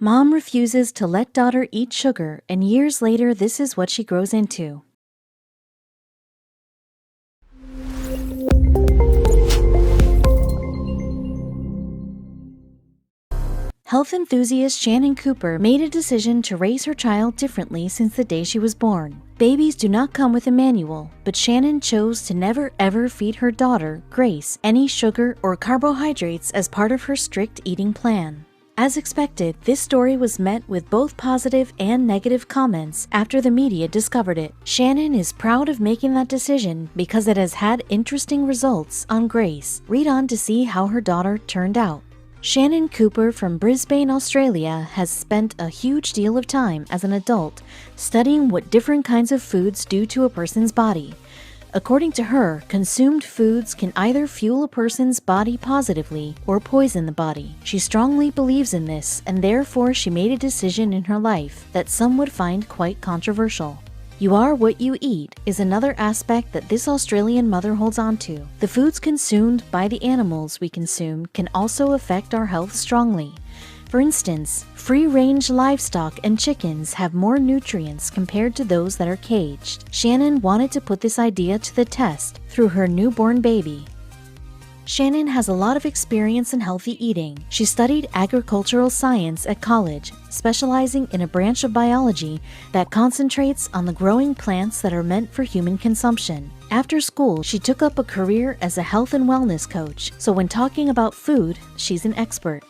Mom refuses to let daughter eat sugar, and years later, this is what she grows into. Health enthusiast Shannon Cooper made a decision to raise her child differently since the day she was born. Babies do not come with a manual, but Shannon chose to never ever feed her daughter, Grace, any sugar or carbohydrates as part of her strict eating plan. As expected, this story was met with both positive and negative comments after the media discovered it. Shannon is proud of making that decision because it has had interesting results on Grace. Read on to see how her daughter turned out. Shannon Cooper from Brisbane, Australia, has spent a huge deal of time as an adult studying what different kinds of foods do to a person's body. According to her, consumed foods can either fuel a person's body positively or poison the body. She strongly believes in this, and therefore she made a decision in her life that some would find quite controversial. You are what you eat is another aspect that this Australian mother holds on to. The foods consumed by the animals we consume can also affect our health strongly. For instance, free-range livestock and chickens have more nutrients compared to those that are caged. Shannon wanted to put this idea to the test through her newborn baby. Shannon has a lot of experience in healthy eating. She studied agricultural science at college, specializing in a branch of biology that concentrates on the growing plants that are meant for human consumption. After school, she took up a career as a health and wellness coach, so when talking about food, she's an expert.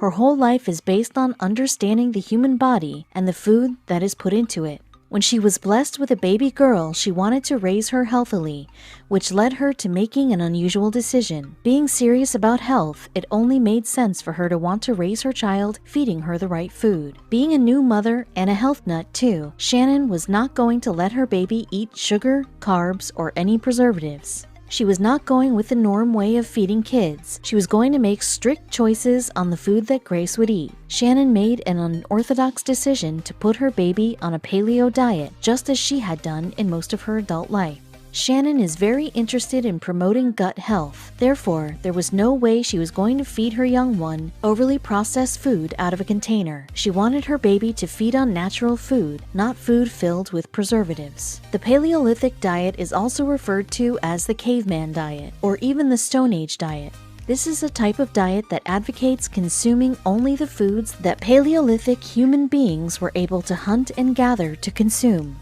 Her whole life is based on understanding the human body and the food that is put into it. When she was blessed with a baby girl, she wanted to raise her healthily, which led her to making an unusual decision. Being serious about health, it only made sense for her to want to raise her child feeding her the right food. Being a new mother and a health nut too, Shannon was not going to let her baby eat sugar, carbs, or any preservatives. She was not going with the norm way of feeding kids. She was going to make strict choices on the food that Grace would eat. Shannon made an unorthodox decision to put her baby on a paleo diet, just as she had done in most of her adult life. Shannon is very interested in promoting gut health. Therefore, there was no way she was going to feed her young one overly processed food out of a container. She wanted her baby to feed on natural food, not food filled with preservatives. The Paleolithic diet is also referred to as the caveman diet, or even the Stone Age diet. This is a type of diet that advocates consuming only the foods that Paleolithic human beings were able to hunt and gather to consume.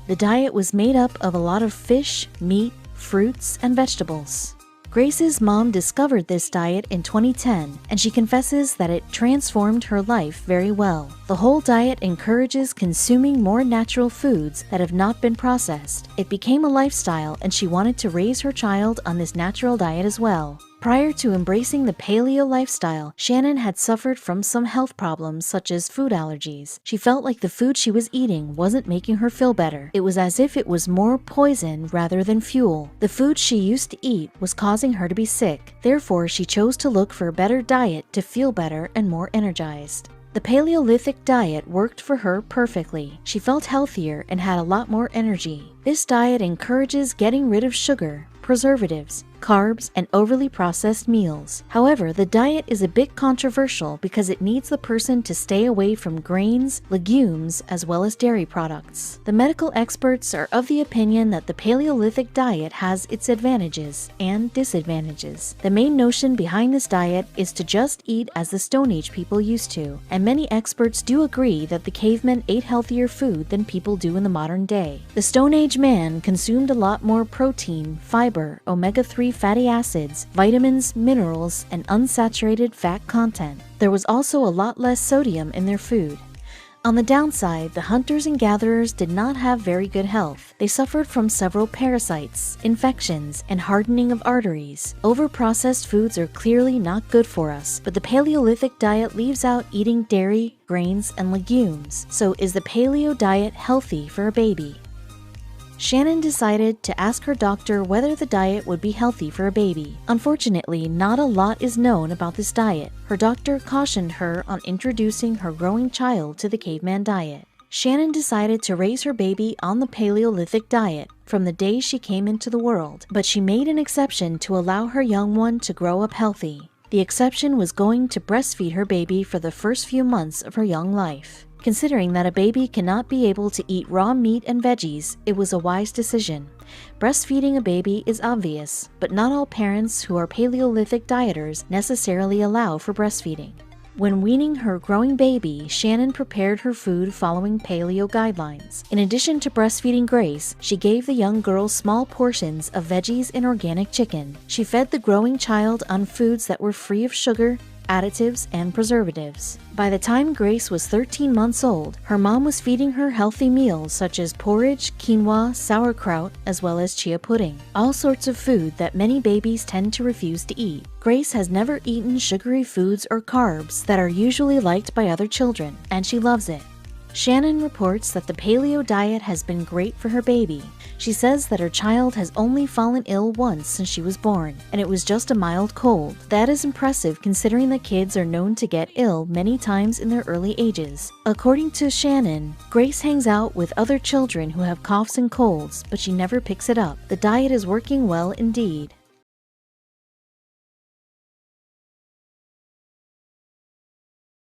The diet was made up of a lot of fish, meat, fruits, and vegetables. Grace's mom discovered this diet in 2010, and she confesses that it transformed her life very well. The whole diet encourages consuming more natural foods that have not been processed. It became a lifestyle, and she wanted to raise her child on this natural diet as well. Prior to embracing the paleo lifestyle, Shannon had suffered from some health problems such as food allergies. She felt like the food she was eating wasn't making her feel better. It was as if it was more poison rather than fuel. The food she used to eat was causing her to be sick. Therefore, she chose to look for a better diet to feel better and more energized. The Paleolithic diet worked for her perfectly. She felt healthier and had a lot more energy. This diet encourages getting rid of sugar, preservatives, carbs, and overly processed meals. However, the diet is a bit controversial because it needs the person to stay away from grains, legumes, as well as dairy products. The medical experts are of the opinion that the Paleolithic diet has its advantages and disadvantages. The main notion behind this diet is to just eat as the Stone Age people used to, and many experts do agree that the cavemen ate healthier food than people do in the modern day. The Stone Age man consumed a lot more protein, fiber, omega-3 fatty acids, vitamins, minerals, and unsaturated fat content. There was also a lot less sodium in their food. On the downside, the hunters and gatherers did not have very good health. They suffered from several parasites, infections, and hardening of arteries. Overprocessed foods are clearly not good for us, but the Paleolithic diet leaves out eating dairy, grains, and legumes. So is the paleo diet healthy for a baby? Shannon decided to ask her doctor whether the diet would be healthy for a baby. Unfortunately, not a lot is known about this diet. Her doctor cautioned her on introducing her growing child to the caveman diet. Shannon decided to raise her baby on the Paleolithic diet from the day she came into the world, but she made an exception to allow her young one to grow up healthy. The exception was going to breastfeed her baby for the first few months of her young life. Considering that a baby cannot be able to eat raw meat and veggies, it was a wise decision. Breastfeeding a baby is obvious, but not all parents who are Paleolithic dieters necessarily allow for breastfeeding. When weaning her growing baby, Shannon prepared her food following paleo guidelines. In addition to breastfeeding Grace, she gave the young girl small portions of veggies and organic chicken. She fed the growing child on foods that were free of sugar, additives, and preservatives. By the time Grace was 13 months old, her mom was feeding her healthy meals such as porridge, quinoa, sauerkraut, as well as chia pudding, all sorts of food that many babies tend to refuse to eat. Grace has never eaten sugary foods or carbs that are usually liked by other children, and she loves it. Shannon reports that the paleo diet has been great for her baby. She says that her child has only fallen ill once since she was born, and it was just a mild cold. That is impressive considering that kids are known to get ill many times in their early ages. According to Shannon, Grace hangs out with other children who have coughs and colds, but she never picks it up. The diet is working well indeed.